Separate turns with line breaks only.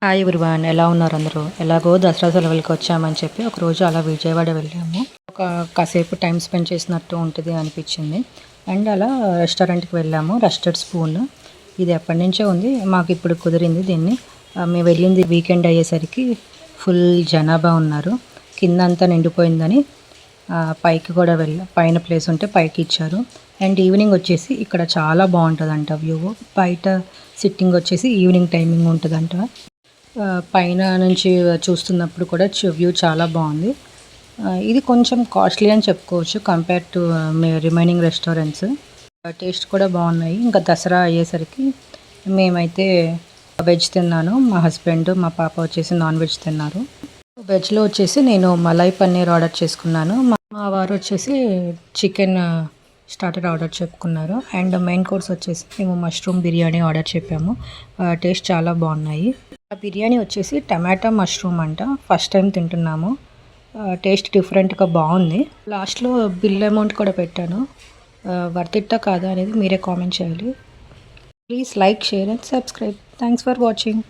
Hi everyone, ఎలా ఉన్నారు అందరూ? ఎలాగో దసరా సెలవులకి వచ్చామని చెప్పి ఒకరోజు అలా విజయవాడ వెళ్ళాము. కాసేపు టైం స్పెండ్ చేసినట్టు ఉంటుంది అనిపించింది. అండ్ అలా రెస్టారెంట్కి వెళ్ళాము. రస్టెడ్ స్పూన్ ఇది ఎప్పటి నుంచో ఉంది, మాకు ఇప్పుడు కుదిరింది. దీన్ని మేము వెళ్ళింది వీకెండ్ అయ్యేసరికి ఫుల్ జనాభా ఉన్నారు. కింద అంతా నిండిపోయిందని పైకి కూడా పైన ప్లేస్ ఉంటే పైకి ఇచ్చారు. అండ్ ఈవినింగ్ వచ్చేసి ఇక్కడ చాలా బాగుంటుందంట వ్యూ. బయట సిట్టింగ్ వచ్చేసి ఈవినింగ్ టైమింగ్ ఉంటుందంట. పైన నుంచి చూస్తున్నప్పుడు కూడా వ్యూ చాలా బాగుంది. ఇది కొంచెం కాస్ట్లీ అని చెప్పుకోవచ్చు compare to remaining restaurants. Taste కూడా బాగున్నాయి. ఇంకా దసరా అయ్యేసరికి మేమైతే వెజ్ తిన్నాను, మా హస్బెండ్ మా పాప వచ్చేసి నాన్ వెజ్ తిన్నారు. వెజ్లో వచ్చేసి నేను మలై పన్నీర్ ఆర్డర్ చేసుకున్నాను. మా వారు వచ్చేసి చికెన్ స్టార్టర్ ఆర్డర్ చెప్పుకున్నారు. అండ్ మెయిన్ కోర్స్ వచ్చేసి మేము మష్రూమ్ బిర్యానీ ఆర్డర్ చెప్పాము. టేస్ట్ చాలా బాగున్నాయి. ఆ బిర్యానీ వచ్చేసి టమాటా మష్రూమ్ అంట. ఫస్ట్ టైం తింటున్నాము. టేస్ట్ డిఫరెంట్గా బాగుంది. లాస్ట్లో బిల్ అమౌంట్ కూడా పెట్టాను. వర్తిట్టా కాదా అనేది మీరే కామెంట్ చేయాలి. Please like, share and subscribe. Thanks for watching.